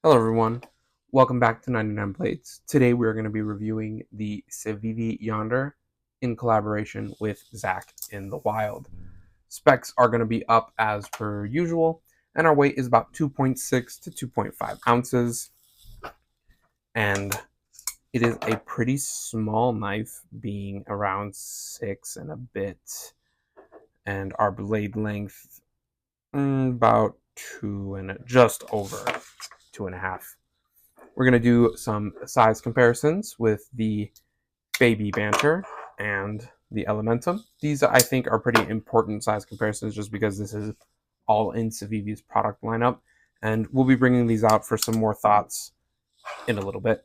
Hello everyone, welcome back to 99 Blades. Today we are going to be reviewing the Civivi Yonder in collaboration with Zach in the wild. Specs are going to be up as per usual, and our weight is about 2.6 to 2.5 ounces, and it is a pretty small knife, being around 6 and a bit, and our blade length about just over 2.5. We're going to do some size comparisons with the Baby Banter and the Elementum. These, I think, are pretty important size comparisons just because this is all in Civivi's product lineup. And we'll be bringing these out for some more thoughts in a little bit.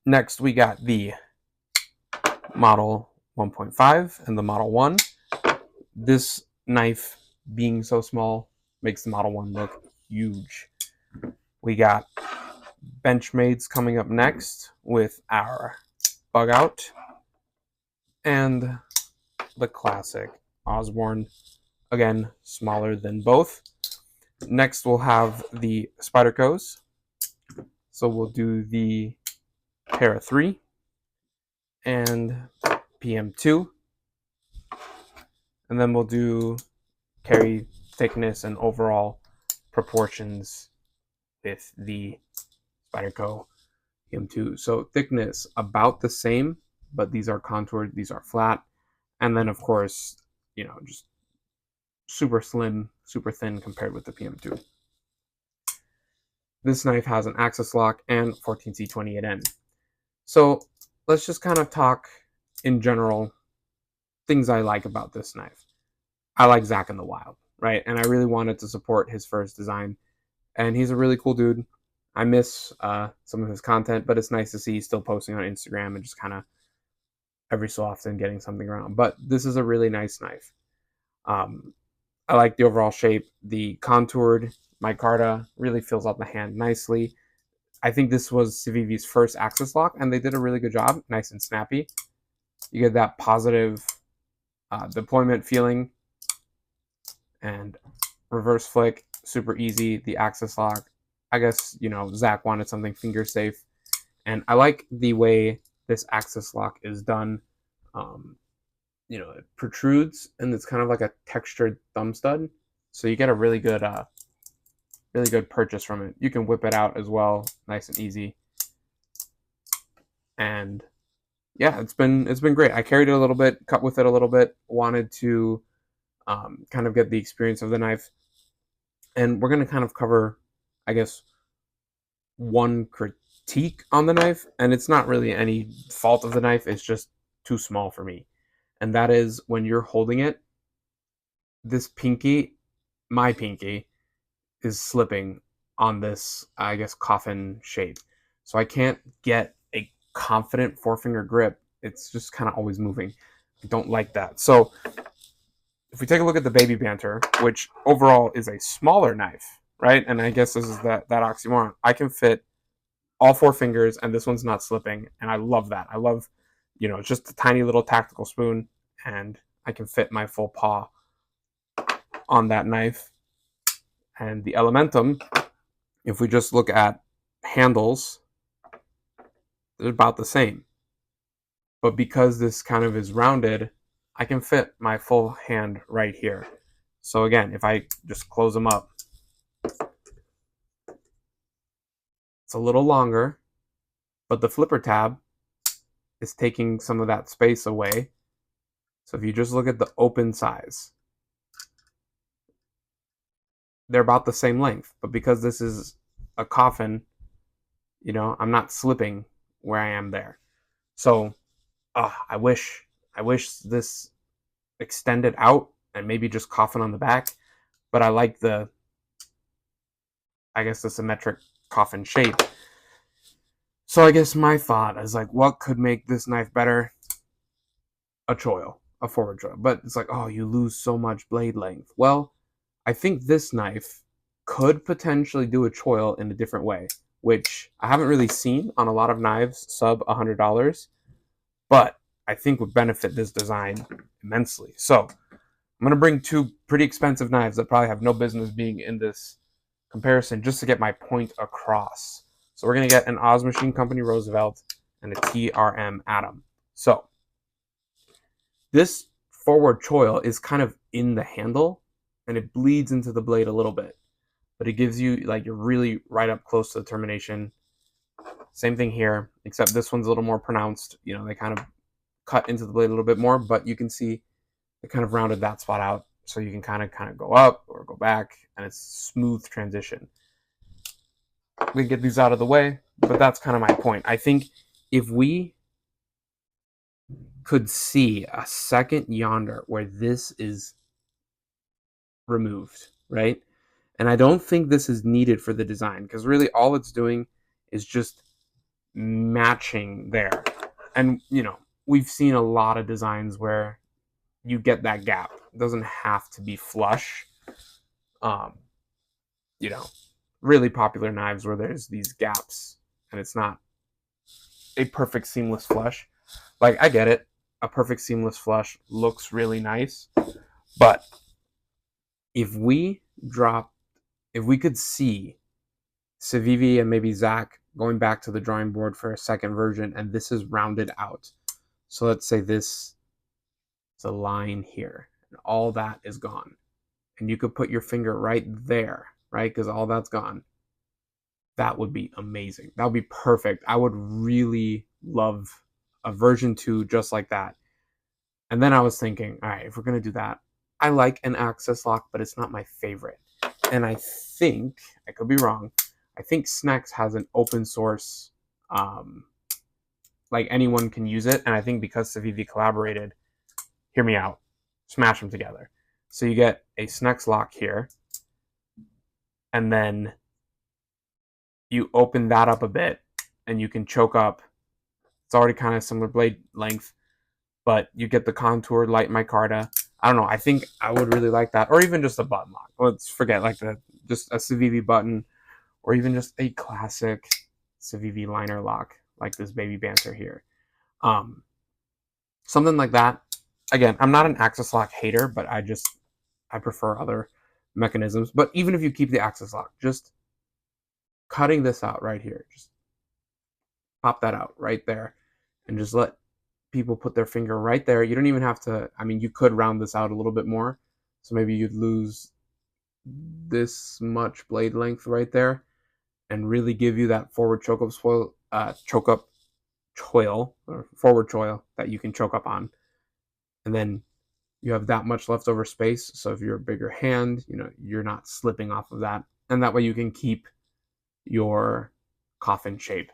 Next, we got the Model 1.5 and the Model 1. This knife, being so small, makes the Model 1 look huge. We got Benchmades coming up next with our Bug Out and the classic Osborne, again smaller than both. Next we'll have the Spyderco's, so we'll do the Para 3 and PM2, and then we'll do carry thickness and overall proportions with the Spyderco PM2. So thickness about the same, but these are contoured, these are flat. And then of course, just super slim, super thin compared with the PM2. This knife has an axis lock and 14C28N. So let's just kind of talk in general things I like about this knife. I like Zach in the wild, right? And I really wanted to support his first design. And he's a really cool dude. I miss some of his content, but it's nice to see he's still posting on Instagram and just kind of every so often getting something around. But this is a really nice knife. I like the overall shape. The contoured micarta really fills out the hand nicely. I think this was Civivi's first axis lock, and they did a really good job. Nice and snappy. You get that positive deployment feeling, and reverse flick, super easy. The axis lock, I guess, Zach wanted something finger safe, and I like the way this axis lock is done. It protrudes, and it's kind of like a textured thumb stud, so you get a really good purchase from it. You can whip it out as well, nice and easy. And yeah, it's been great. I carried it a little bit, cut with it a little bit, wanted to kind of get the experience of the knife. And we're going to kind of cover, I guess, one critique on the knife, and it's not really any fault of the knife, it's just too small for me. And that is when you're holding it, this pinky, my pinky, is slipping on this, I guess, coffin shape. So I can't get a confident forefinger grip. It's just kind of always moving. I don't like that. So if we take a look at the Baby Banter, which overall is a smaller knife, right? And I guess this is that oxymoron. I can fit all four fingers, and this one's not slipping, and I love that. I love, it's just a tiny little tactical spoon, and I can fit my full paw on that knife. And the Elementum, if we just look at handles, they're about the same. But because this kind of is rounded, I can fit my full hand right here. So again, if I just close them up, it's a little longer, but the flipper tab is taking some of that space away. So if you just look at the open size, they're about the same length, but because this is a coffin, I'm not slipping where I am there. So I wish this extended out and maybe just coffin on the back, but I like the symmetric coffin shape. So I guess my thought is like, what could make this knife better? A choil, a forward choil. But it's like, oh, you lose so much blade length. Well, I think this knife could potentially do a choil in a different way, which I haven't really seen on a lot of knives sub $100, but I think would benefit this design immensely. So I'm going to bring two pretty expensive knives that probably have no business being in this comparison just to get my point across. So we're going to get an Oz Machine Company Roosevelt and a TRM Atom. So this forward choil is kind of in the handle and it bleeds into the blade a little bit, but it gives you, like, you're really right up close to the termination. Same thing here, except this one's a little more pronounced. You know, they kind of cut into the blade a little bit more, but you can see they kind of rounded that spot out, so you can kind of go up or go back, and it's smooth transition. We can get these out of the way, but that's kind of my point. I think if we could see a second Yonder where this is removed, right? And I don't think this is needed for the design, because really all it's doing is just matching there. And, you know, we've seen a lot of designs where you get that gap. It doesn't have to be flush. You know, really popular knives where there's these gaps and it's not a perfect seamless flush. Like, I get it. A perfect seamless flush looks really nice. But if we could see Civivi and maybe Zach going back to the drawing board for a second version, and this is rounded out. So let's say this is a line here, and all that is gone. And you could put your finger right there, right? Because all that's gone. That would be amazing. That would be perfect. I would really love a version 2 just like that. And then I was thinking, all right, if we're going to do that, I like an access lock, but it's not my favorite. And I think, I could be wrong, I think Snex has an open source, like anyone can use it. And I think because Civivi collaborated, hear me out, smash them together. So you get a Snex lock here, and then you open that up a bit, and you can choke up. It's already kind of similar blade length, but you get the contour light micarta. I don't know. I think I would really like that, or even just a button lock. Let's forget like just a Civivi button, or even just a classic Civivi liner lock like this Baby Banter here. Something like that. Again, I'm not an access lock hater, but I prefer other mechanisms. But even if you keep the access lock, just cutting this out right here, just pop that out right there, and just let people put their finger right there. You don't even have to, I mean, you could round this out a little bit more. So maybe you'd lose this much blade length right there and really give you that forward choke up choil, or forward choil that you can choke up on. And then you have that much leftover space. So if you're a bigger hand, you know, you're not slipping off of that. And that way you can keep your coffin shape.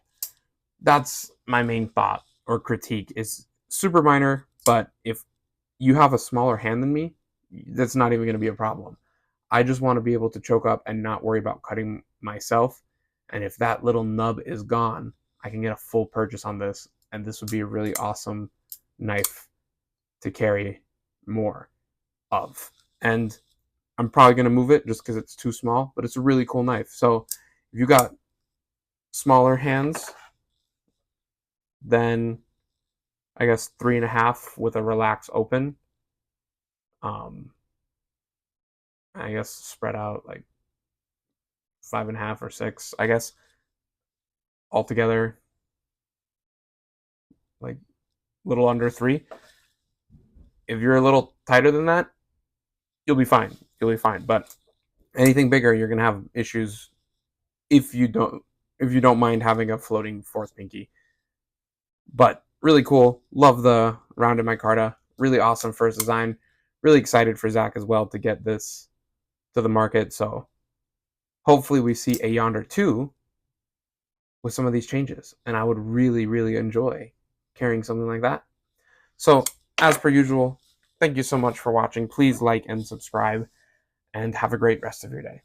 That's my main thought or critique. Is super minor, but if you have a smaller hand than me, that's not even going to be a problem. I just want to be able to choke up and not worry about cutting myself. And if that little nub is gone, I can get a full purchase on this, and this would be a really awesome knife to carry more of. And I'm probably going to move it just because it's too small, but it's a really cool knife. So if you got smaller hands, then I guess 3.5 with a relaxed open. I guess spread out like 5.5 or 6. I guess altogether like a little under 3. If you're a little tighter than that, you'll be fine. You'll be fine. But anything bigger, you're gonna have issues if you don't mind having a floating fourth pinky. But really cool. Love the rounded micarta. Really awesome first design. Really excited for Zach as well to get this to the market. So hopefully we see a Yonder 2 with some of these changes. And I would really, really enjoy carrying something like that. So as per usual, thank you so much for watching. Please like and subscribe, and have a great rest of your day.